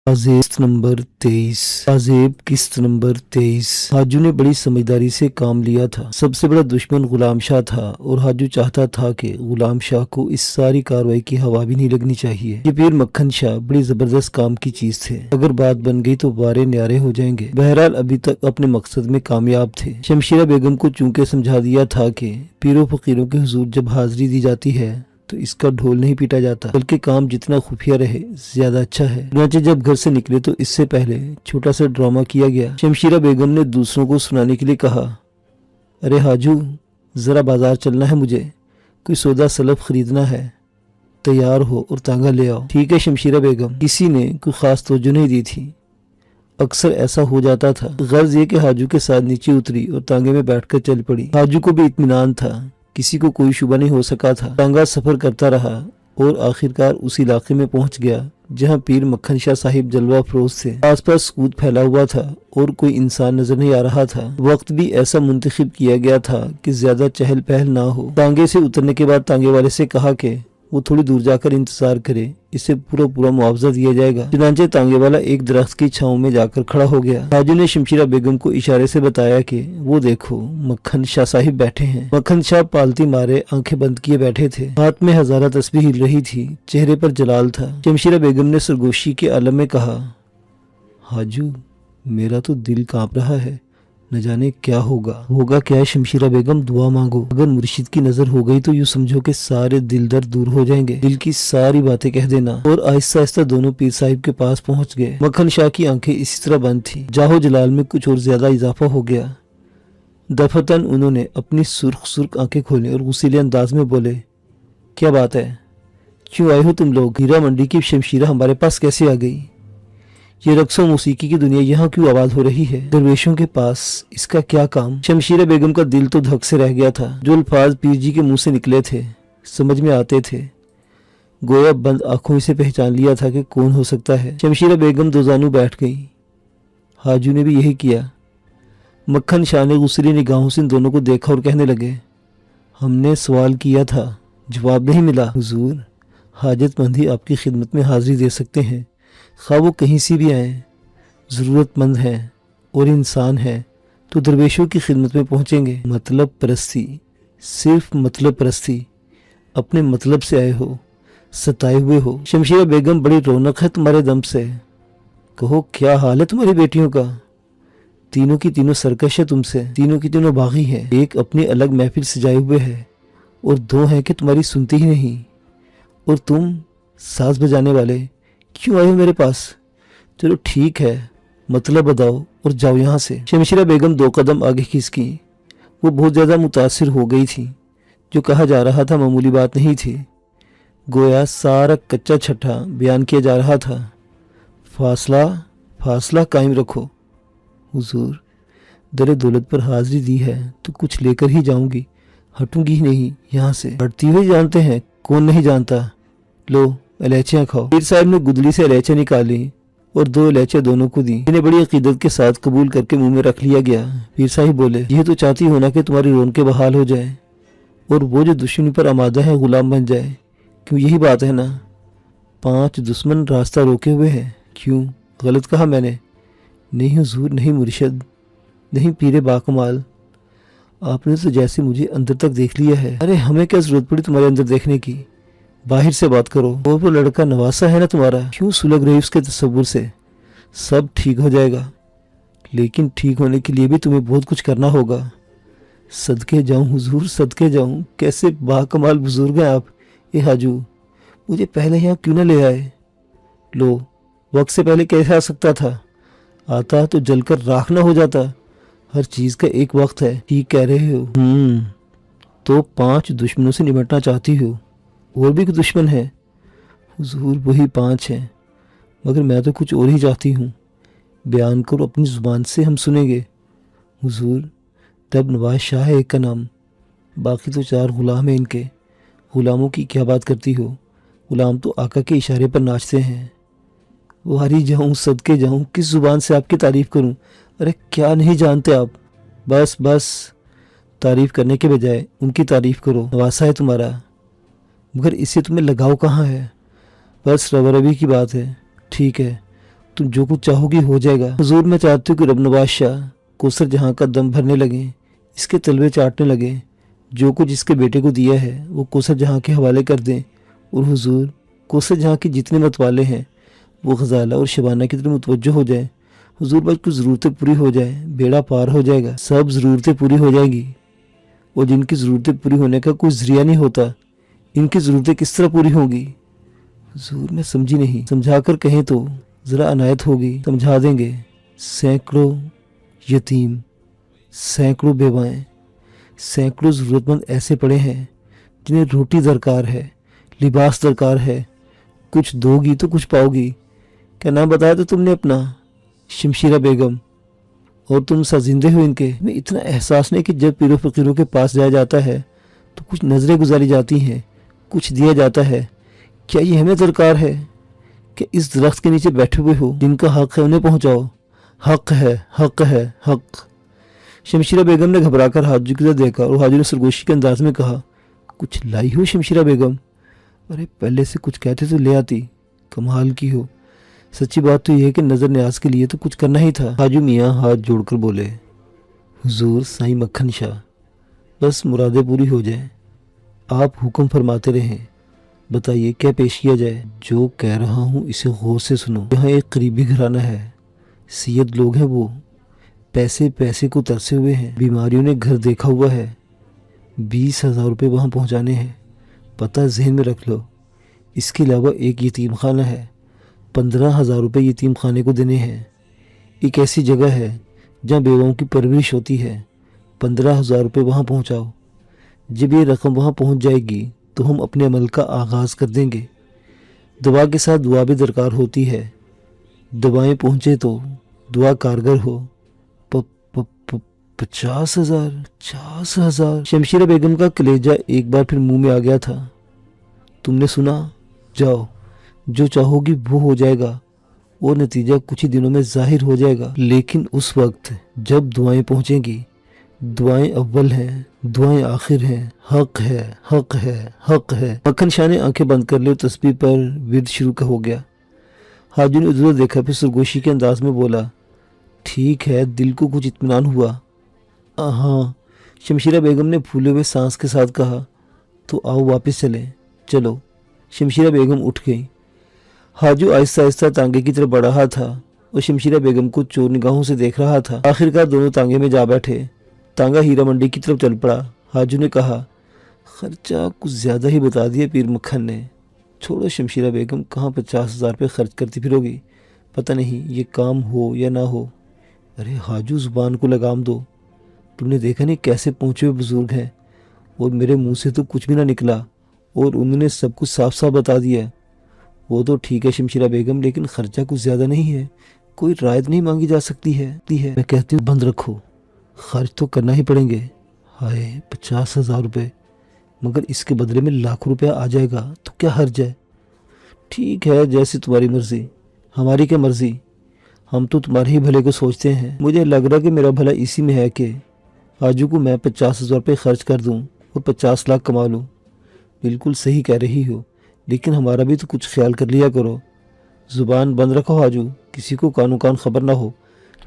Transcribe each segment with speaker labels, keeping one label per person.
Speaker 1: ताजेब किस्त नंबर 23। हाजू ने बड़ी समझदारी से काम लिया था। सबसे बड़ा दुश्मन गुलाम शाह था और हाजू चाहता था कि गुलाम शाह को इस सारी कार्रवाई की हवा भी नहीं लगनी चाहिए। ये पीर मक्खन शाह बड़ी जबरदस्त काम की चीज थे। अगर बात बन गई तो बारे न्यारे हो जाएंगे। बहरहाल अभी तक अपने मकसद में कामयाब थे। शमशीरा बेगम को चूंकि समझा दिया था कि पीरों फकीरों के हुजूर जब हाजिरी दी जाती है तो इसका ढोल नहीं पीटा जाता, बल्कि काम जितना खुफिया रहे ज्यादा अच्छा है। चुनांचे जब घर से निकले तो इससे पहले छोटा सा ड्रामा किया गया। शमशीरा बेगम ने दूसरों को सुनाने के लिए कहा, अरे हाजू, जरा बाजार चलना है, मुझे कोई सौदा सलफ खरीदना है, तैयार हो और तांगा ले आओ। ठीक है शमशीरा बेगम। किसी ने कोई खास तवज्जो नहीं दी थी। अक्सर ऐसा हो जाता था। गर्ज ये कि हाजू के साथ नीचे उतरी और तांगे में बैठकर चल पड़ी। हाजू को भी इत्मीनान था, किसी को कोई शुबा नहीं हो सका था। तांगा सफर करता रहा और आखिरकार उस इलाके में पहुंच गया जहां पीर मक्खन शाह साहिब जलवा फरोज थे। आसपास सूद फैला हुआ था और कोई इंसान नजर नहीं आ रहा था। वक्त भी ऐसा मुंतखब किया गया था कि ज्यादा चहल पहल ना हो। तांगे से उतरने के बाद तांगे वाले से कहा कि वो थोड़ी दूर जाकर इंतजार करे, इसे पूरा मुआवजा दिया जाएगा। चुनांचे तांगे वाला एक दरख्त की छांव में जाकर खड़ा हो गया। हाजू ने शमशीरा बेगम को इशारे से बताया कि वो देखो, मक्खन शाह साहिब बैठे हैं। मक्खन शाह पालती मारे आंखें बंद किए बैठे थे। हाथ में हजारा तस्बीह हिल रही थी, चेहरे पर जलाल था। शमशीरा बेगम ने सरगोशी के आलम में कहा, हाजू, मेरा तो दिल कांप रहा है, न जाने क्या होगा क्या है शमशीरा बेगम, दुआ मांगो। अगर मुर्शिद की नजर हो गई तो यूं समझो कि सारे दिल दर्द दूर हो जाएंगे। दिल की सारी बातें कह देना। और आहिस्ता आहिस्ता दोनों पीर साहिब के पास पहुंच गए। मक्खन शाह की आंखें इसी तरह बंद थी। जाहो जलाल में कुछ और ज्यादा इजाफा हो गया। दफतन उन्होंने अपनी सुर्ख आंखें खोली और गुस्सीले अंदाज में बोले, क्या बात है, क्यों आए हो तुम लोग? हीरा मंडी की शमशीरा हमारे पास कैसे आ गई? ये रक्सो मौसीकी की दुनिया यहाँ क्यों आबाद हो रही है? दरवेशों के पास इसका क्या काम? शमशीरा बेगम का दिल तो धक से रह गया था। जो अल्फाज पीर जी के मुंह से निकले थे समझ में आते थे। गोया बंद आंखों से पहचान लिया था कि कौन हो सकता है। शमशीरा बेगम दोजानू बैठ गई। हाजू ने भी यही किया। मक्खन शाह ने गुस्सैली निगाहों से इन दोनों को देखा और कहने लगे, हमने सवाल किया था, जवाब नहीं मिला। हुजूर, हाजतमंदी आपकी खिदमत में हाजिरी दे सकते हैं, खा वो कहीं से भी आए, ज़रूरतमंद हैं और इंसान हैं तो दरवेशों की खिदमत में पहुंचेंगे। मतलब परस्ती, सिर्फ मतलब परस्ती, अपने मतलब से आए हो, सताए हुए हो। शमशीरा बेगम, बड़ी रौनक है तुम्हारे दम से, कहो क्या हाल है तुम्हारी बेटियों का? तीनों की तीनों सरकश है तुमसे, तीनों की तीनों बागी हैं। एक अपनी अलग महफिल सजाए हुए है और दो हैं कि तुम्हारी सुनती ही नहीं। और तुम साज बजाने वाले क्यों आए हो मेरे पास? चलो ठीक है, मतलब बताओ और जाओ यहाँ से। शमशीरा बेगम 2 कदम आगे खिसकी। वो बहुत ज़्यादा मुतासिर हो गई थी। जो कहा जा रहा था मामूली बात नहीं थी। गोया सारा कच्चा छठा बयान किया जा रहा था। फासला कायम रखो। हुजूर, दर दौलत पर हाजिरी दी है तो कुछ लेकर ही जाऊंगी, हटूंगी ही नहीं यहाँ से। हटती हुई जानते हैं, कौन नहीं जानता। लो इलायचियाँ खाओ। पीर साहब ने गुदली से इलायचियाँ निकाली और 2 इलायचियाँ दोनों को दी। इन्हें बड़ी अकीदत के साथ कबूल करके मुंह में रख लिया गया। पीर साहिब बोले, ये तो चाहती हो ना कि तुम्हारी रौनकें बहाल हो जाए और वो जो दुश्मनी पर आमादा है गुलाम बन जाए। क्यों, यही बात है ना? 5 दुश्मन रास्ता रोके हुए हैं। क्यों, गलत कहा मैंने? नहीं हुजूर, नहीं मुर्शद, नहीं पीरे बाकमाल, आपने तो जैसे मुझे अंदर तक देख लिया है। अरे हमें क्या जरूरत पड़ी तुम्हारे अंदर देखने की? बाहर से बात करो। वो लड़का नवासा है ना तुम्हारा, क्यों सुलग रही उसके तस्वुर से? सब ठीक हो जाएगा, लेकिन ठीक होने के लिए भी तुम्हें बहुत कुछ करना होगा। सदके जाऊं हुजूर, सदके जाऊं, कैसे बाकमाल बुजुर्ग हैं आप। ए हाजू, मुझे पहले यहाँ क्यों न ले आए? लो, वक्त से पहले कैसे आ सकता था? आता तो जलकर राख ना हो जाता। हर चीज का एक वक्त है। ठीक कह रहे हो। तो 5 दुश्मनों से निपटना चाहती हो? और भी कोई दुश्मन है? हुजूर, वही 5 हैं, मगर मैं तो कुछ और ही चाहती हूँ। बयान करो अपनी ज़ुबान से, हम सुनेंगे। हुजूर, तब नवाज शाह है एक का नाम, बाकी तो 4 गुलाम हैं इनके। गुलामों की क्या बात करती हो? गुलाम तो आका के इशारे पर नाचते हैं। वारी जाऊँ, सदके जाऊँ, किस ज़ुबान से आपकी तारीफ़ करूँ? अरे क्या नहीं जानते आप? बस तारीफ़ करने के बजाय उनकी तारीफ़ करो। नवासा है तुम्हारा, मगर इससे तुम्हें लगाव कहाँ है? बस रवा रवी की बात है। ठीक है, तुम जो कुछ चाहोगी हो जाएगा। हुजूर मैं चाहती हूँ कि रब नवाज शाह कोसर जहाँ का दम भरने लगे, इसके तलवे चाटने लगे, जो कुछ इसके बेटे को दिया है वो कोसर जहाँ के हवाले कर दें, और हुजूर कोसर जहाँ के जितने मतवाले हैं वो गजाला और शबाना की तरफ मुतवज्जो हो जाए। हुजूर बस कुछ ज़रूरतें पूरी हो जाए, बेड़ा पार हो जाएगा, सब ज़रूरतें पूरी हो जाएंगी। और जिनकी ज़रूरतें पूरी होने का कोई ज़रिया नहीं होता, इनकी ज़रूरतें किस तरह पूरी होंगी? हुजूर मैं समझी नहीं, समझा कर कहें तो ज़रा अनायत होगी। समझा देंगे। सैकड़ों यतीम, सैकड़ों बेवाएँ, सैकड़ों ज़रूरतमंद ऐसे पड़े हैं जिन्हें रोटी दरकार है, लिबास दरकार है। कुछ दोगी तो कुछ पाओगी। क्या नाम बताया था तुमने अपना? शमशीरा बेगम। और तुम सजिंदे हो इनके। में इतना एहसास नहीं कि जब पीरों फकीरों के पास जाया जाता है तो कुछ नज़रें गुजारी जाती हैं, कुछ दिया जाता है। क्या ये हमें दरकार है कि इस दरख्त के नीचे बैठे हुए हो? जिनका हक है उन्हें पहुंचाओ। हक है, हक है, हक। शमशीरा बेगम ने घबराकर हाजू की तरफ देखा और हाजू ने सरगोशी के अंदाज में कहा, कुछ लाई हो शमशीरा बेगम? अरे पहले से कुछ कहते तो ले आती। कमाल की हो। सच्ची बात तो यह है कि नज़र न्याज के लिए तो कुछ करना ही था। हाजू मियाँ हाथ जोड़कर बोले, हुजूर साईं मक्खन शाह, बस मुरादें पूरी हो जाए, आप हुक्म फरमाते रहें। बताइए क्या पेश किया जाए? जो कह रहा हूँ इसे गौर से सुनो। यहाँ एक करीबी घराना है, सैयद लोग हैं वो, पैसे पैसे को तरसे हुए हैं, बीमारियों ने घर देखा हुआ है। 20,000 रुपये वहाँ पहुँचाने हैं, पता जहन में रख लो। इसके अलावा एक यतीम खाना है, 15,000 रुपये यतीम खाने को देने हैं। एक ऐसी जगह है जहाँ बेवाओं की परवरिश होती है, 15,000 रुपये वहाँ पहुँचाओ। जब ये रकम वहाँ पहुँच जाएगी तो हम अपने अमल का आगाज़ कर देंगे। दवा के साथ दुआ भी दरकार होती है, दवाएं पहुँचे तो दुआ कारगर हो। 50,000, 50,000। शमशीरा बेगम का कलेजा एक बार फिर मुंह में आ गया था। तुमने सुना? जाओ, जो चाहोगी वो हो जाएगा और नतीजा कुछ ही दिनों में जाहिर हो जाएगा। लेकिन उस वक्त जब दुआएं पहुंचेंगी, दुआएं अव्वल हैं, दुआएं आखिर हैं, हक है, हक है, हक है। मक्खन शाह ने आंखें बंद कर ली, तस्बीह पर विर्द शुरू हो गया। हाजू ने उधर देखा, फिर सरगोशी के अंदाज में बोला, ठीक है, दिल को कुछ इत्मीनान हुआ। हाँ, शमशीरा बेगम ने फूले हुए सांस के साथ कहा, तो आओ वापस चलें। चलो। शमशीरा बेगम उठ गई। हाजू आहिस्ता आहिस्ता तांगे की तरफ बढ़ रहा था और शमशीरा बेगम को चोर निगाहों से देख रहा था। आखिरकार दोनों तांगे में जा बैठे। तांगा हीरा मंडी की तरफ चल पड़ा। हाजू ने कहा, खर्चा कुछ ज़्यादा ही बता दिया पीर मक्खन ने। छोड़ो शमशीरा बेगम, कहाँ 50,000 रुपये खर्च करती फिरोगी? पता नहीं ये काम हो या ना हो। अरे हाजू, ज़ुबान को लगाम दो। तुमने देखा नहीं कैसे पहुँचे हुए बुज़ुर्ग हैं, और मेरे मुंह से तो कुछ भी ना निकला और उन्होंने सब कुछ साफ साफ बता दिया। वो तो ठीक है शमशीरा बेगम, लेकिन खर्चा कुछ ज़्यादा नहीं है, कोई रायत नहीं मांगी जा सकती है। मैं कहती हूँ बंद रखो, खर्च तो करना ही पड़ेंगे। हाय 50,000 रुपये, मगर इसके बदले में लाखों रुपया आ जाएगा तो क्या हर्ज है? ठीक है, जैसी तुम्हारी मर्जी। हमारी क्या मर्जी, हम तो तुम्हारे ही भले को सोचते हैं। मुझे लग रहा कि मेरा भला इसी में है कि हाजू को मैं 50,000 रुपये खर्च कर दूं और 50 लाख कमा लूं। बिल्कुल सही कह रही हो, लेकिन हमारा भी तो कुछ ख्याल कर लिया करो। ज़ुबान बंद रखो हाजू, किसी को कानू कान खबर ना हो।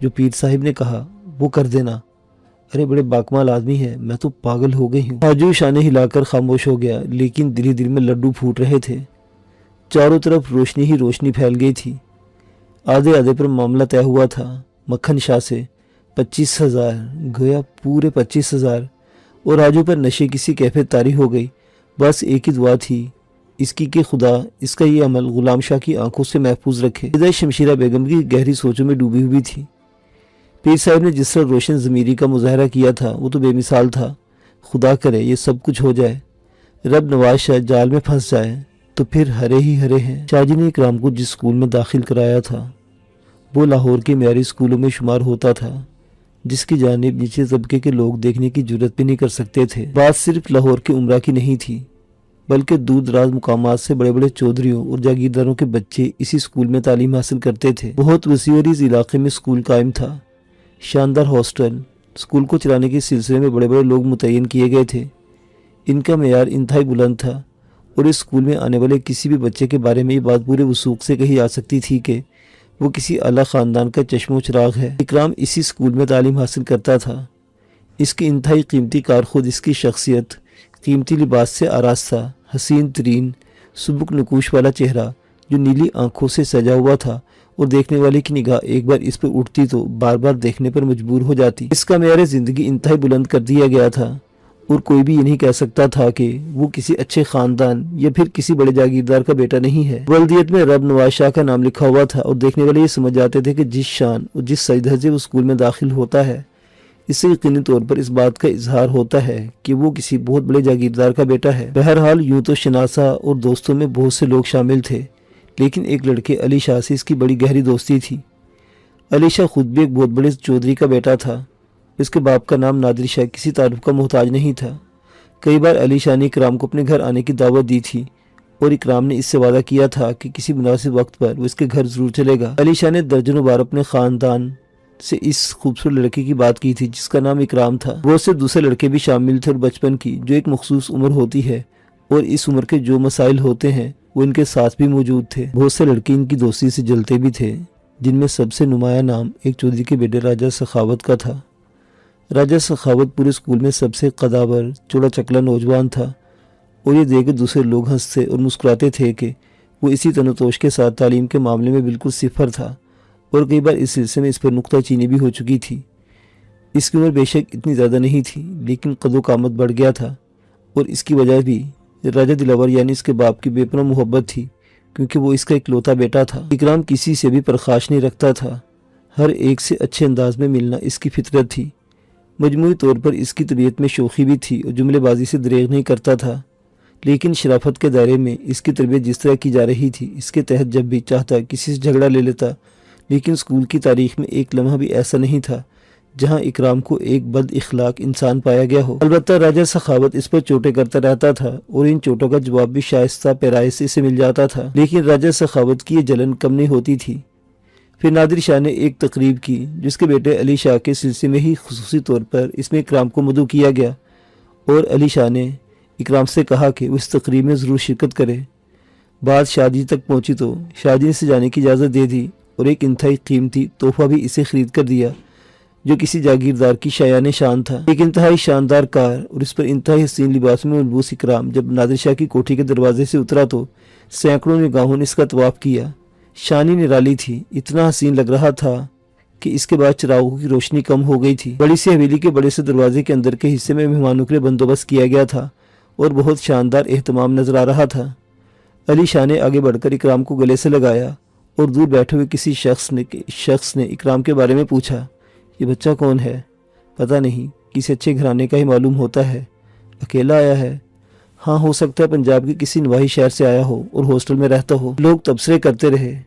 Speaker 1: जो पीर साहिब ने कहा वो कर देना। अरे बड़े बाकमाल आदमी है, मैं तो पागल हो गई हूँ। हाजू शाने हिलाकर खामोश हो गया, लेकिन दिल ही दिल में लड्डू फूट रहे थे। चारों तरफ रोशनी ही रोशनी फैल गई थी। आधे आधे पर मामला तय हुआ था। मक्खन शाह से 25,000, गोया पूरे 25,000। और हाजू पर नशे की सी कैफियत तारी हो गई। बस एक ही दुआ थी इसकी कि खुदा इसका ये अमल गुलाम शाह की आंखों से महफूज रखे। इधर शमशीरा बेगम की गहरी सोचों में डूबी हुई थी। पीर साहब ने जिस तरह रोशन ज़मीरी का मुजाहरा किया था वो तो बेमिसाल था। खुदा करे ये सब कुछ हो जाए, रब नवाज शाह जाल में फंस जाए तो फिर हरे ही हरे हैं। शाहजी ने इकराम को जिस स्कूल में दाखिल कराया था वो लाहौर के म्यारी स्कूलों में शुमार होता था, जिसकी जानिब नीचे तबके के लोग देखने की जुर्रत भी नहीं कर सकते थे। बात सिर्फ लाहौर के उमरा की नहीं थी, बल्कि दूर दराज मुकामात से बड़े बड़े चौधरियों और जागीरदारों के बच्चे इसी स्कूल में तालीम हासिल करते थे। बहुत वसी और इस इलाके में स्कूल कायम था। शानदार हॉस्टल, स्कूल को चलाने के सिलसिले में बड़े बड़े लोग मुतय्यन किए गए थे। इनका मेयार इंतहाई बुलंद था और इस स्कूल में आने वाले किसी भी बच्चे के बारे में ये बात पूरे वसूख से कही जा सकती थी कि وہ کسی اعلیٰ خاندان کا چشم و چراغ ہے۔ اکرام اسی اسکول میں تعلیم حاصل کرتا تھا۔ اس کی انتہائی قیمتی کار خود اس کی شخصیت، قیمتی لباس سے آراستہ، حسین ترین سبک نقوش والا چہرہ جو نیلی آنکھوں سے سجا ہوا تھا اور دیکھنے والے کی نگاہ ایک بار اس پر اٹھتی تو بار بار دیکھنے پر مجبور ہو جاتی۔ اس کا معیار زندگی انتہائی بلند کر دیا گیا تھا اور کوئی بھی یہ نہیں کہہ سکتا تھا کہ وہ کسی اچھے خاندان یا پھر کسی بڑے جاگیردار کا بیٹا نہیں ہے۔ ولدیت میں رب نواز شاہ کا نام لکھا ہوا تھا اور دیکھنے والے یہ سمجھ جاتے تھے کہ جس شان اور جس سجدھج سے وہ اسکول میں داخل ہوتا ہے، اس سے یقینی طور پر اس بات کا اظہار ہوتا ہے کہ وہ کسی بہت بڑے جاگیردار کا بیٹا ہے۔ بہرحال یوں تو شناسا اور دوستوں میں بہت سے لوگ شامل تھے، لیکن ایک لڑکے علی شاہ سے اس کی بڑی گہری دوستی تھی۔ علی شاہ خود بھی ایک بہت بڑے چودھری کا بیٹا تھا۔ اس کے باپ کا نام نادر شاہ کسی تعارف کا محتاج نہیں تھا۔ کئی بار علی شاہ نے اکرام کو اپنے گھر آنے کی دعوت دی تھی اور اکرام نے اس سے وعدہ کیا تھا کہ کسی مناسب وقت پر وہ اس کے گھر ضرور چلے گا۔ علی شاہ نے درجنوں بار اپنے خاندان سے اس خوبصورت لڑکے کی بات کی تھی جس کا نام اکرام تھا۔ بہت سے دوسرے لڑکے بھی شامل تھے اور بچپن کی جو ایک مخصوص عمر ہوتی ہے اور اس عمر کے جو مسائل ہوتے ہیں وہ ان کے ساتھ بھی موجود تھے۔ بہت سے لڑکے ان کی دوستی سے جلتے بھی تھے، جن میں سب سے نمایاں نام ایک چودھری کے بیٹے راجہ سخاوت کا تھا۔ راجہ سخاوت پورے اسکول میں سب سے قداور چوڑا چکلا نوجوان تھا اور یہ دیکھ کر دوسرے لوگ ہنستے اور مسکراتے تھے کہ وہ اسی تنوتوش کے ساتھ تعلیم کے معاملے میں بالکل صفر تھا اور کئی بار اس سلسلے میں اس پر نکتہ چینی بھی ہو چکی تھی۔ اس کی عمر بے شک اتنی زیادہ نہیں تھی، لیکن قد و قامت بڑھ گیا تھا اور اس کی وجہ بھی راجہ دلاور یعنی اس کے باپ کی بے پناہ محبت تھی، کیونکہ وہ اس کا اکلوتا بیٹا تھا۔ اکرام کسی سے بھی پرخاش نہیں رکھتا تھا، ہر ایک سے اچھے انداز میں ملنا اس کی فطرت تھی۔ مجموعی طور پر اس کی طبیعت میں شوخی بھی تھی اور جملے بازی سے دریغ نہیں کرتا تھا، لیکن شرافت کے دائرے میں اس کی تربیت جس طرح کی جا رہی تھی، اس کے تحت جب بھی چاہتا کسی سے جھگڑا لے لیتا، لیکن اسکول کی تاریخ میں ایک لمحہ بھی ایسا نہیں تھا جہاں اکرام کو ایک بد اخلاق انسان پایا گیا ہو۔ البتہ راجہ سخاوت اس پر چوٹیں کرتا رہتا تھا اور ان چوٹوں کا جواب بھی شائستہ پیرائے سے اسے مل جاتا تھا، لیکن راجہ سخاوت کی یہ جلن کم نہیں ہوتی تھی۔ پھر نادر شاہ نے ایک تقریب کی جس کے بیٹے علی شاہ کے سلسلے میں ہی خصوصی طور پر اس میں اکرام کو مدعو کیا گیا اور علی شاہ نے اکرام سے کہا کہ وہ اس تقریب میں ضرور شرکت کرے۔ بات شادی تک پہنچی تو شادی نے اسے جانے کی اجازت دے دی اور ایک انتہائی قیمتی تحفہ بھی اسے خرید کر دیا جو کسی جاگیردار کی شایان شان تھا۔ ایک انتہائی شاندار کار اور اس پر انتہائی حسین لباس میں ملبوس اکرام جب نادر شاہ کی کوٹھی کے دروازے سے اترا تو سینکڑوں نگاہوں نے اس کا طواف کیا۔ شانی نرالی تھی، اتنا حسین لگ رہا تھا کہ اس کے بعد چراغوں کی روشنی کم ہو گئی تھی۔ بڑی سی حویلی کے بڑے سے دروازے کے اندر کے حصے میں مہمانوں کے لیے بندوبست کیا گیا تھا اور بہت شاندار اہتمام نظر آ رہا تھا۔ علی شاہ نے آگے بڑھ کر اکرام کو گلے سے لگایا اور دور بیٹھے ہوئے کسی شخص نے اکرام کے بارے میں پوچھا، یہ بچہ کون ہے؟ پتہ نہیں، کسی اچھے گھرانے کا ہی معلوم ہوتا ہے۔ اکیلا آیا ہے؟ ہاں، ہو سکتا ہے پنجاب کے کسی نواحی شہر سے آیا ہو اور ہاسٹل میں رہتا ہو۔ لوگ تبصرے کرتے رہے۔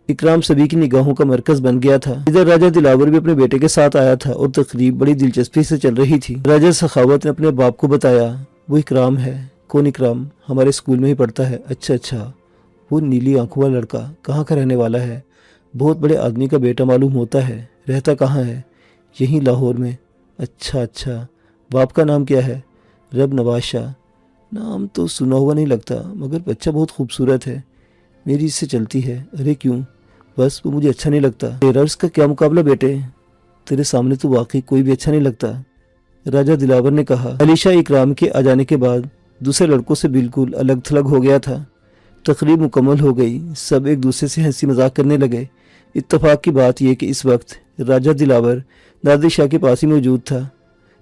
Speaker 1: اکرام سبھی کی نگاہوں کا مرکز بن گیا تھا۔ ادھر راجہ دلاور بھی اپنے بیٹے کے ساتھ آیا تھا اور تقریب بڑی دلچسپی سے چل رہی تھی۔ راجہ سخاوت نے اپنے باپ کو بتایا، وہ اکرام ہے۔ کون اکرام؟ ہمارے اسکول میں ہی پڑھتا ہے۔ اچھا، وہ نیلی آنکھوں والا لڑکا کہاں کا رہنے والا ہے؟ بہت بڑے آدمی کا بیٹا معلوم ہوتا ہے۔ رہتا کہاں ہے؟ یہیں لاہور میں۔ اچھا، باپ کا نام کیا ہے؟ رب نواز شاہ۔ نام تو سنا ہوا نہیں لگتا، مگر بچہ بہت خوبصورت ہے۔ میری اس سے چلتی ہے۔ ارے کیوں؟ بس وہ مجھے اچھا نہیں لگتا۔ تیرا اس کا کیا مقابلہ بیٹے؟ تیرے سامنے تو واقعی کوئی بھی اچھا نہیں لگتا، راجہ دلاور نے کہا۔ علی شاہ اکرام کے آ جانے کے بعد دوسرے لڑکوں سے بالکل الگ تھلگ ہو گیا تھا۔ تقریب مکمل ہو گئی، سب ایک دوسرے سے ہنسی مذاق کرنے لگے۔ اتفاق کی بات یہ کہ اس وقت راجہ دلاور نادر شاہ کے پاس ہی موجود تھا۔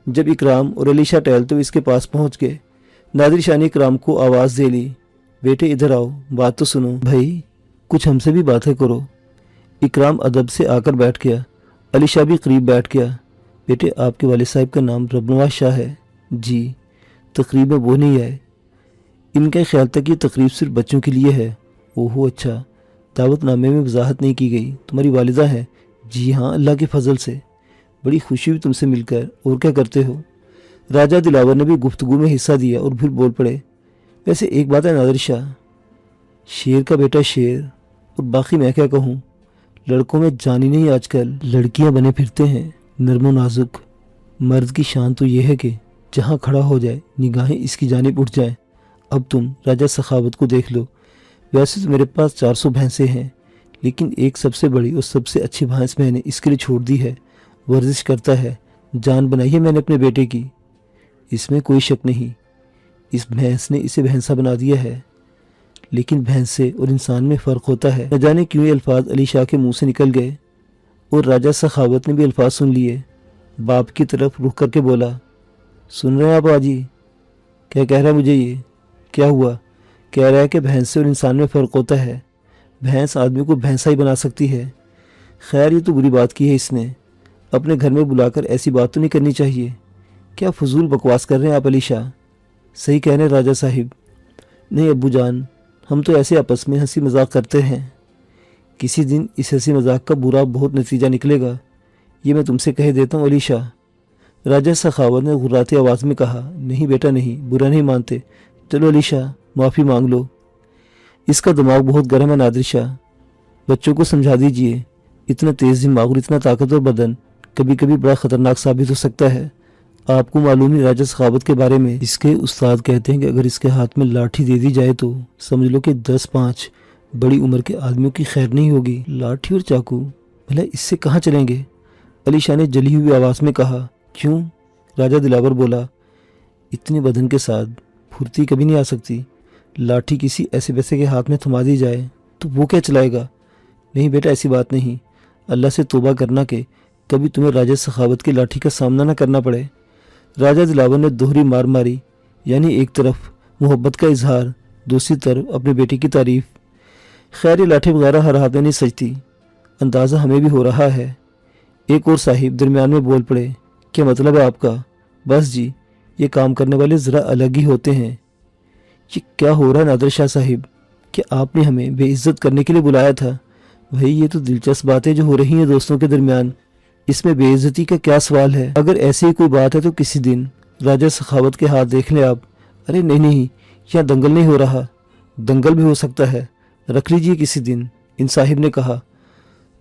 Speaker 1: جب اکرام اور علی شاہ ٹہلتے ہوئے اس کے پاس پہنچ گئے، نادر شاہ نے اکرام کو آواز دے لی، بیٹے ادھر آؤ، بات تو سنو۔ بھائی کچھ ہم سے بھی باتیں کرو۔ اکرام ادب سے آ کر بیٹھ گیا۔ علی شاہ بھی قریب بیٹھ گیا۔ بیٹے آپ کے والد صاحب کا نام رب نواز شاہ ہے؟ جی۔ تقریب میں وہ نہیں آئے؟ ان کا خیال تھا کہ یہ تقریب صرف بچوں کے لیے ہے۔ اوہو اچھا، دعوت نامے میں وضاحت نہیں کی گئی۔ تمہاری والدہ ہیں؟ جی ہاں، اللہ کے فضل سے۔ بڑی خوشی ہوئی تم سے مل کر، اور کیا کرتے ہو؟ راجہ دلاور نے بھی گفتگو میں حصہ دیا اور پھر بول پڑے، ویسے ایک بات ہے نادر شاہ، شیر کا بیٹا شیر، اور باقی میں کیا کہوں، لڑکوں میں جان ہی نہیں آج کل، لڑکیاں بنے پھرتے ہیں نرم و نازک۔ مرد کی شان تو یہ ہے کہ جہاں کھڑا ہو جائے نگاہیں اس کی جانب اٹھ جائیں۔ اب تم راجہ سخاوت کو دیکھ لو، ویسے تو میرے پاس 400 بھینسیں ہیں، لیکن ایک سب سے بڑی اور سب سے اچھی بھینس میں نے اس کے لیے چھوڑ دی ہے۔ ورزش کرتا ہے، جان بنائی ہے میں نے اپنے بیٹے کی، اس میں کوئی شک نہیں۔ اس بھینس نے اسے بھینسا بنا دیا ہے، لیکن بھینس سے اور انسان میں فرق ہوتا ہے۔ نہ جانے کیوں یہ الفاظ علی شاہ کے منہ سے نکل گئے اور راجہ سخاوت نے بھی الفاظ سن لیے۔ باپ کی طرف رخ کر کے بولا، سن رہے ہیں آپ باجی؟ کیا کہہ رہا ہے مجھے یہ؟ کیا ہوا؟ کہہ رہا ہے کہ بھینس سے اور انسان میں فرق ہوتا ہے، بھینس آدمی کو بھینسا ہی بنا سکتی ہے۔ خیر یہ تو بری بات کی ہے اس نے، اپنے گھر میں بلا کر ایسی بات تو نہیں کرنی چاہیے۔ کیا فضول بکواس کر رہے ہیں آپ علی شاہ؟ صحیح کہہ رہے ہیں راجہ صاحب۔ نہیں ابو جان، ہم تو ایسے آپس میں ہنسی مذاق کرتے ہیں، کسی دن اس ہنسی مذاق کا برا بہت نتیجہ نکلے گا، یہ میں تم سے کہہ دیتا ہوں علی شاہ۔ راجہ سخاوت نے غراتی آواز میں کہا، نہیں بیٹا نہیں، برا نہیں مانتے، چلو علی شاہ معافی مانگ لو۔ اس کا دماغ بہت گرم ہے نادر شاہ، بچوں کو سمجھا دیجئے، اتنا تیز دماغ اور اتنا طاقتور بدن کبھی کبھی بڑا خطرناک ثابت ہو سکتا ہے۔ آپ کو معلوم ہے راجہ سخاوت کے بارے میں، اس کے استاد کہتے ہیں کہ اگر اس کے ہاتھ میں لاٹھی دے دی جائے تو سمجھ لو کہ 10-5 بڑی عمر کے آدمیوں کی خیر نہیں ہوگی۔ لاٹھی اور چاقو، بھلا اس سے کہاں چلیں گے؟ علی شاہ نے جلی ہوئی آواز میں کہا۔ کیوں؟ راجہ دلاور بولا، اتنے بدن کے ساتھ پھرتی کبھی نہیں آ سکتی، لاٹھی کسی ایسے ویسے کے ہاتھ میں تھما دی جائے تو وہ کیا چلائے گا؟ نہیں بیٹا ایسی بات نہیں، اللہ سے توبہ کرنا کہ کبھی تمہیں راجہ سخاوت کی لاٹھی کا سامنا نہ کرنا پڑے۔ راجہ دلاور نے دوہری مار ماری، یعنی ایک طرف محبت کا اظہار، دوسری طرف اپنے بیٹے کی تعریف۔ خیر یہ لاٹھی وغیرہ ہر ہاتھ میں نہیں سجتی، اندازہ ہمیں بھی ہو رہا ہے۔ ایک اور صاحب درمیان میں بول پڑے، کیا مطلب ہے آپ کا؟ بس جی، یہ کام کرنے والے ذرا الگ ہی ہوتے ہیں۔ یہ کیا ہو رہا ہے نادر شاہ صاحب؟ کہ آپ نے ہمیں بے عزت کرنے کے لیے بلایا تھا؟ بھائی یہ تو دلچسپ باتیں جو ہو رہی ہیں دوستوں کے درمیان، اس میں بے عزتی کا کیا سوال ہے؟ اگر ایسی ہی کوئی بات ہے تو کسی دن راجہ سخاوت کے ہاتھ دیکھ لیں آپ۔ ارے نہیں، یہاں دنگل نہیں ہو رہا، دنگل بھی ہو سکتا ہے، رکھ لیجئے کسی دن، ان صاحب نے کہا۔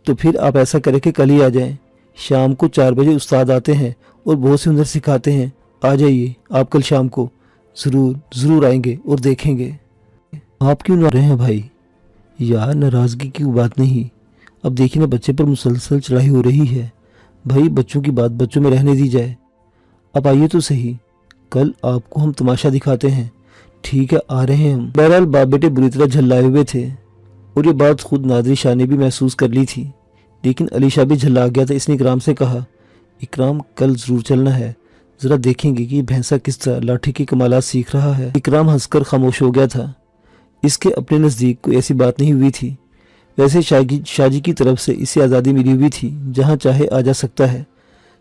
Speaker 1: تو پھر آپ ایسا کریں کہ کل ہی آ جائیں، شام کو 4 بجے استاد آتے ہیں اور بہت سے ہنر سکھاتے ہیں، آ جائیے آپ کل شام کو، ضرور آئیں گے اور دیکھیں گے۔ آپ کیوں نہ رہے ہیں بھائی؟ یار ناراضگی کی بات نہیں، اب دیکھیں نا بچے پر مسلسل چڑھائی ہو رہی ہے، بھائی بچوں کی بات بچوں میں رہنے دی جائے۔ اب آئیے تو صحیح، کل آپ کو ہم تماشا دکھاتے ہیں۔ ٹھیک ہے آ رہے ہیں ہم۔ بہرحال باپ بیٹے بری طرح جھلائے ہوئے تھے اور یہ بات خود نادر شاہ نے بھی محسوس کر لی تھی، لیکن علی شاہ بھی جھلا گیا تھا۔ اس نے اکرام سے کہا، اکرام کل ضرور چلنا ہے، ذرا دیکھیں گے کہ یہ بھینسا کس طرح لاٹھی کے کمالات سیکھ رہا ہے۔ اکرام ہنس کر خاموش ہو گیا تھا، اس کے اپنے نزدیک کوئی ایسی بات نہیں ہوئی تھی، ویسے شاہ جی کی طرف سے اسے آزادی ملی ہوئی تھی، جہاں چاہے آ جا سکتا ہے۔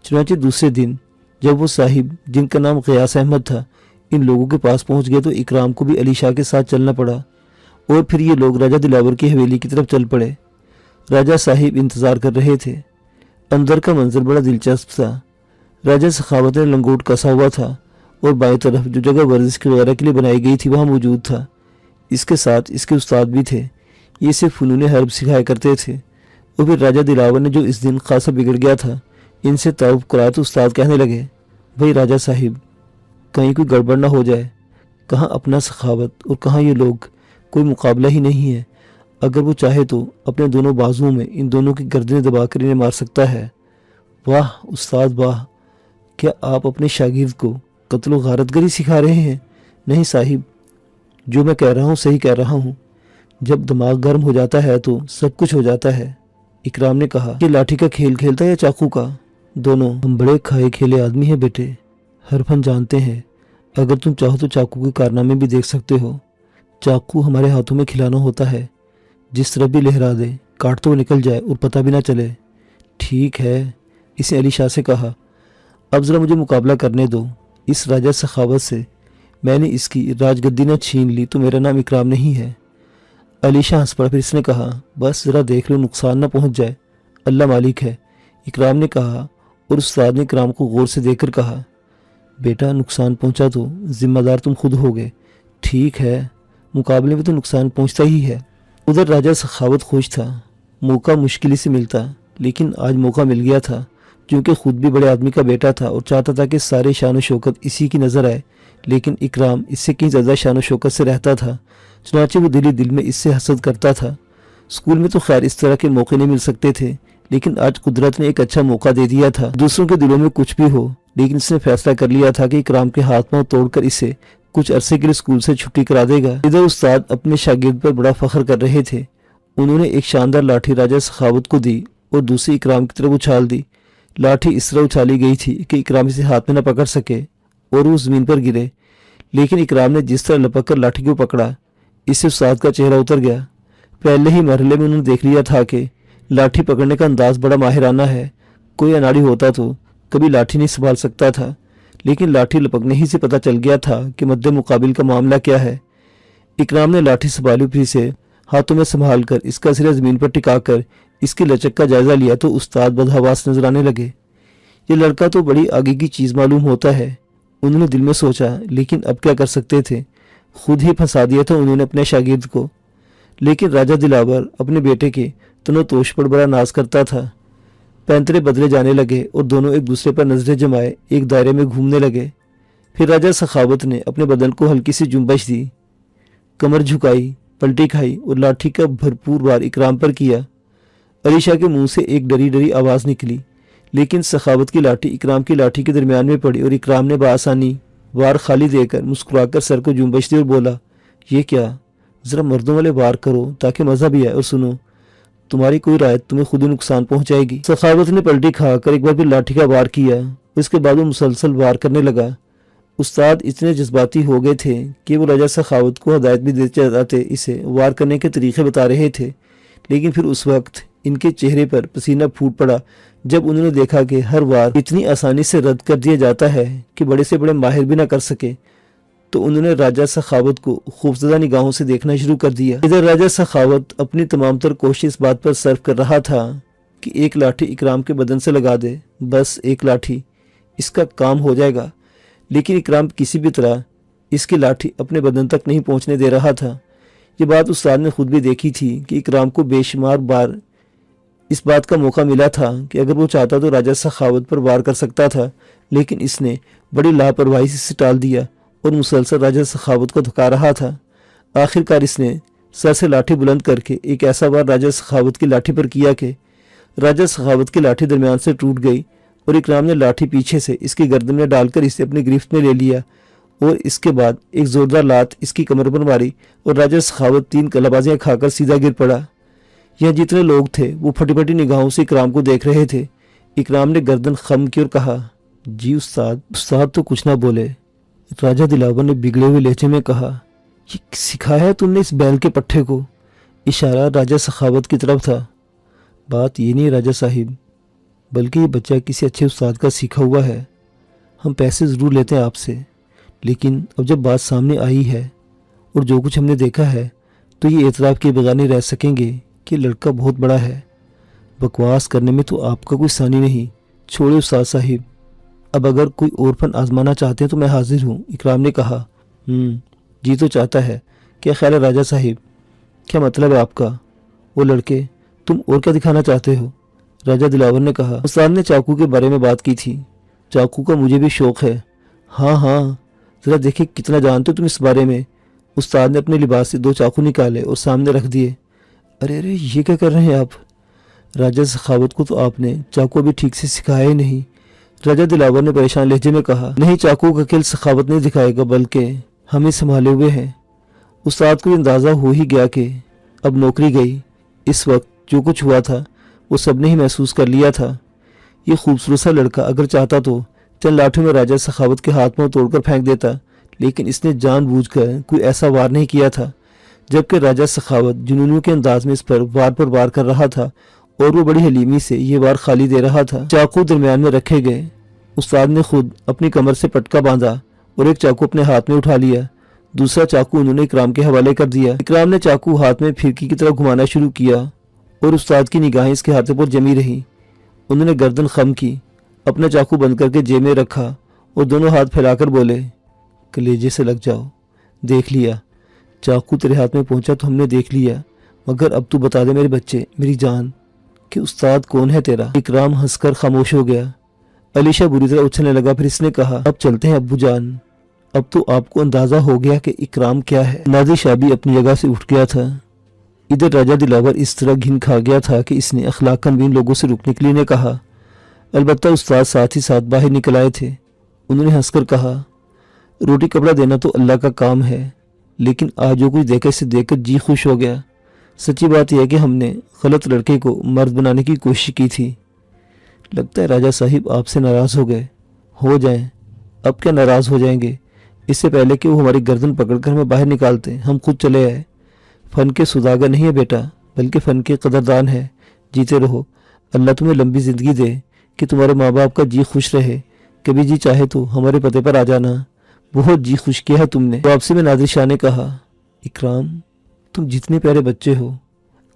Speaker 1: چنانچہ دوسرے دن جب وہ صاحب جن کا نام غیاث احمد تھا ان لوگوں کے پاس پہنچ گئے تو اکرام کو بھی علی شاہ کے ساتھ چلنا پڑا اور پھر یہ لوگ راجہ دلاور کی حویلی کی طرف چل پڑے۔ راجہ صاحب انتظار کر رہے تھے۔ اندر کا منظر بڑا دلچسپ تھا۔ راجہ سخاوت نے لنگوٹ کسا ہوا تھا اور بائیں طرف جو جگہ ورزش وغیرہ کے لیے بنائی گئی تھی وہاں موجود تھا۔ اس کے ساتھ اس کے استاد بھی تھے، یہ صرف فنون حرب سکھایا کرتے تھے۔ اور پھر راجہ دلاور نے جو اس دن خاصا بگڑ گیا تھا ان سے تعارف کرا تو استاد کہنے لگے، بھائی راجہ صاحب کہیں کوئی گڑبڑ نہ ہو جائے، کہاں اپنا سخاوت اور کہاں یہ لوگ، کوئی مقابلہ ہی نہیں ہے، اگر وہ چاہے تو اپنے دونوں بازوؤں میں ان دونوں کی گردنیں دبا کر انہیں مار سکتا ہے۔ واہ استاد واہ، کیا آپ اپنے شاگرد کو قتل و غارت گری سکھا رہے ہیں؟ نہیں صاحب، جو میں کہہ رہا ہوں صحیح کہہ رہا ہوں، جب دماغ گرم ہو جاتا ہے تو سب کچھ ہو جاتا ہے۔ اکرام نے کہا، کہ لاٹھی کا کھیل کھیلتا ہے یا چاقو کا؟ دونوں۔ ہم بڑے کھائے کھیلے آدمی ہیں بیٹے، ہر فن جانتے ہیں، اگر تم چاہو تو چاقو کے کارنامے بھی دیکھ سکتے ہو۔ چاقو ہمارے ہاتھوں میں کھلانا ہوتا ہے، جس طرح بھی لہرا دے، کاٹ تو نکل جائے اور پتہ بھی نہ چلے۔ ٹھیک ہے، اس نے علی شاہ سے کہا، اب ذرا مجھے مقابلہ کرنے دو اس راجہ سخاوت سے، میں نے اس کی راج گدی نہ چھین لی تو میرا نام اکرام نہیں ہے۔ علی شاہ ہنس پڑا، پھر اس نے کہا، بس ذرا دیکھ لو نقصان نہ پہنچ جائے، اللہ مالک ہے۔ اکرام نے کہا اور استاد نے اکرام کو غور سے دیکھ کر کہا، بیٹا نقصان پہنچا تو ذمہ دار تم خود ہوگے۔ ٹھیک ہے، مقابلے میں تو نقصان پہنچتا ہی ہے۔ ادھر راجہ سخاوت خوش تھا، موقع مشکل سے ملتا، لیکن آج موقع مل گیا تھا، کیونکہ خود بھی بڑے آدمی کا بیٹا تھا اور چاہتا تھا کہ سارے شان و شوکت اسی کی نظر آئے، لیکن اکرام اس سے کہیں زیادہ شان و شوکت سے رہتا تھا، چنانچہ وہ دل میں اس سے حسد کرتا تھا۔ स्कूल में तो खैर इस तरह के मौके नहीं मिल सकते थे, लेकिन आज कुदरत ने एक अच्छा मौका दे दिया था। दूसरों के दिलों में कुछ भी हो, लेकिन इसने फैसला कर लिया था कि इकराम के हाथ पांव तोड़कर इसे कुछ अरसे के लिए स्कूल से छुट्टी करा देगा। इधर उस्ताद अपने शागिर्द पर बड़ा फख्र कर रहे थे। उन्होंने एक शानदार लाठी राजा सखावत को दी और दूसरी इकराम की तरफ उछाल दी। लाठी इस तरह उछाली गई थी कि इकराम इसे हाथ में न पकड़ सके और वो जमीन पर गिरे, लेकिन इकराम ने जिस तरह लपक कर लाठी को पकड़ा, इससे उस्ताद का चेहरा उतर गया। पहले ही मरहले में उन्होंने देख लिया था कि लाठी पकड़ने का अंदाज बड़ा माहिराना है। कोई अनाड़ी होता तो कभी लाठी नहीं संभाल सकता था, लेकिन लाठी लपकने ही से पता चल गया था कि मद्दे मुकाबिल का मामला क्या है। इकराम ने लाठी संभाली, फिर से हाथों में संभाल कर इसका सिरा जमीन पर टिकाकर इसकी लचक का जायजा लिया तो उस्ताद बदहवास नजर आने लगे। ये लड़का तो बड़ी आगे की चीज मालूम होता है, उन्होंने दिल में सोचा, लेकिन अब क्या कर सकते थे, खुद ही फंसा दिया था उन्होंने अपने शागिर्द को। लेकिन राजा दिलावर अपने बेटे के तनोतोष पर बड़ा नाज करता था। पैंतरे बदले जाने लगे और दोनों एक दूसरे पर नजरें जमाए एक दायरे में घूमने लगे। फिर राजा सखावत ने अपने बदन को हल्की सी जुम्बश दी, कमर झुकाई, पलटी खाई और लाठी का भरपूर वार इकराम पर किया। अलीशा के मुंह से एक डरी डरी आवाज निकली, लेकिन सखावत की लाठी इकराम की लाठी के दरमियान में पड़ी और इकराम ने बआसानी वार खाली देकर मुस्कुराकर सर को जुम्बश दी और बोला, ये क्या, जरा मर्दों वाले वार करो ताकि मजा भी आए, और सुनो, तुम्हारी कोई रायत तुम्हें खुद ही नुकसान पहुंचाएगी। सखावत ने पलटी खाकर एक बार फिर लाठी का वार किया। इसके बाद वो मुसलसल वार करने लगा। उस्ताद इतने जज्बाती हो गए थे कि वो राजा सखावत को हदायत भी देते जाते इसे वार करने के तरीके बता रहे थे, लेकिन फिर उस वक्त इनके चेहरे पर पसीना फूट पड़ा जब उन्होंने देखा कि हर वार इतनी आसानी से रद्द कर दिया जाता है कि बड़े से बड़े माहिर भी ना कर सके। तो उन्होंने राजा सखावत को खूफजदा निगाहों से देखना शुरू कर दिया। इधर राजा सखावत अपनी तमाम तर कोशिश इस बात पर सर्व कर रहा था कि एक लाठी इकराम के बदन से लगा दे, बस एक लाठी, इसका काम हो जाएगा। लेकिन इकराम किसी भी तरह इसकी लाठी अपने बदन तक नहीं पहुंचने दे रहा था। ये बात उस्ताद ने खुद भी देखी थी कि इकराम को बेशुमार बार इस बात का मौका मिला था कि अगर वो चाहता तो राजा सखावत पर वार कर सकता था, लेकिन इसने बड़ी लापरवाही से इसे टाल दिया और मुसलसल राजा सखावत को धुका रहा था। आखिरकार इसने सर से लाठी बुलंद करके एक ऐसा वार राजा सखावत की लाठी पर किया कि राजा सखावत की लाठी दरमियान से टूट गई और इकराम ने लाठी पीछे से इसकी गर्दन में डालकर इसे अपनी गिरफ्त में ले लिया और इसके बाद एक जोरदार लात इसकी कमर पर मारी और राजा सखावत 3 कलाबाजियां खाकर सीधा गिर पड़ा। यहाँ जितने लोग थे वो फटी फटी निगाहों से इकराम को देख रहे थे। इकराम ने गर्दन खम की और कहा, जी उस्ताद। उस्ताद तो कुछ ना बोले। राजा दिलावर ने बिगड़े हुए लहजे में कहा, ये सिखाया है तुमने इस बैल के पट्ठे को? इशारा राजा सखावत की तरफ था। बात ये नहीं राजा साहिब, बल्कि ये बच्चा किसी अच्छे उस्ताद का सीखा हुआ है। हम पैसे ज़रूर लेते हैं आपसे, लेकिन अब जब बात सामने आई है और जो कुछ हमने देखा है तो ये एतराफ़ के बगैर नहीं रह सकेंगे कि लड़का बहुत बड़ा है। बकवास करने में तो आपका कोई सानी नहीं। छोड़े उस्ताद साहिब, अब अगर कोई और फन आजमाना चाहते हैं तो मैं हाजिर हूँ। इकराम ने कहा, जी तो चाहता है। क्या ख्याल है राजा साहिब? क्या मतलब है आपका? वो लड़के, तुम और क्या दिखाना चाहते हो? राजा दिलावर ने कहा। उस्ताद ने चाकू के बारे में बात की थी। चाकू का मुझे भी शौक़ है। हाँ, ज़रा देखिए कितना जानते हो तुम इस बारे में। उस्ताद ने अपने लिबास से 2 चाकू निकाले और सामने रख दिए। अरे ये क्या कर रहे हैं आप? राजा सखावत को तो आपने चाकू अभी ठीक से सिखाया ही नहीं। राजा दिलावर ने परेशान लहजे में कहा, नहीं, चाकू का खेल सखावत नहीं दिखाएगा, बल्कि हमें संभाले हुए हैं। उस्ताद को अंदाज़ा हो ही गया कि अब नौकरी गई। इस वक्त जो कुछ हुआ था वो सबने ही महसूस कर लिया था। ये खूबसूरत सा लड़का अगर चाहता तो चंद लाठों में राजा सखावत के हाथ में तोड़कर फेंक देता, लेकिन इसने जानबूझकर कोई ऐसा वार नहीं किया था। जबकि राजा सखावत जुनूनों के अंदाज में इस पर वार कर रहा था और वो बड़ी हलीमी से ये वार खाली दे रहा था। चाकू दरमियान में रखे गए। उस्ताद ने खुद अपनी कमर से पटका बांधा और एक चाकू अपने हाथ में उठा लिया। दूसरा चाकू उन्होंने इकराम के हवाले कर दिया। इकराम ने चाकू हाथ में फिरकी की तरह घुमाना शुरू किया और उस्ताद की निगाहें इसके हाथों पर जमी रही। उन्होंने गर्दन खम की, अपना चाकू बंद करके जेब में रखा और दोनों हाथ फैलाकर बोले, कलेजे से लग जाओ। देख लिया, चाकू तेरे हाथ में पहुंचा तो हमने देख लिया, मगर अब तू बता दे मेरे बच्चे, मेरी जान, कि उस्ताद कौन है तेरा? इकराम हंसकर खामोश हो गया। अलीशा बुरी तरह उछलने लगा। फिर इसने कहा, अब चलते हैं अब्बू जान। अब तो आपको अंदाजा हो गया कि इकराम क्या है। नाज़िर शाह भी अपनी जगह से उठ गया था। इधर राजा दिलावर इस तरह घिन खा गया था कि इसने अखलाकन भी इन लोगों से रुकने के लिए नहीं कहा। अलबत्ता उस्ताद साथ ही साथ बाहर निकल आए थे। उन्होंने हंसकर कहा, रोटी कपड़ा देना तो अल्लाह का काम है, लेकिन आज जो कुछ देखा इसे देखकर जी खुश हो गया। सच्ची बात यह है कि हमने गलत लड़के को मर्द बनाने की कोशिश की थी। लगता है राजा साहिब आपसे नाराज़ हो गए। हो जाएं, अब क्या नाराज़ हो जाएंगे। इससे पहले कि वो हमारी गर्दन पकड़कर हमें बाहर निकालते हम खुद चले आए। फ़न के सुदागर नहीं है बेटा, बल्कि फ़न के कदरदान है। जीते रहो, अल्लाह तुम्हें लंबी ज़िंदगी दे कि तुम्हारे माँ बाप का जी खुश रहे। कभी जी चाहे तो हमारे पते पर आ जाना, बहुत जी खुश किया है तुमने। तो आपसे में नादिर शाह ने कहा, इकराम तुम जितने प्यारे बच्चे हो,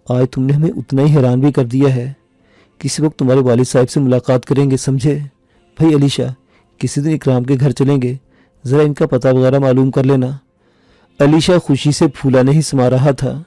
Speaker 1: आज तुमने हमें उतना ही हैरान भी कर दिया है। किसी वक्त तुम्हारे वालिद साहब से मुलाकात करेंगे, समझे। भाई अली शाह, किसी दिन इकराम के घर चलेंगे, ज़रा इनका पता वगैरह मालूम कर लेना। अली शाह खुशी से फूला नहीं समा रहा था।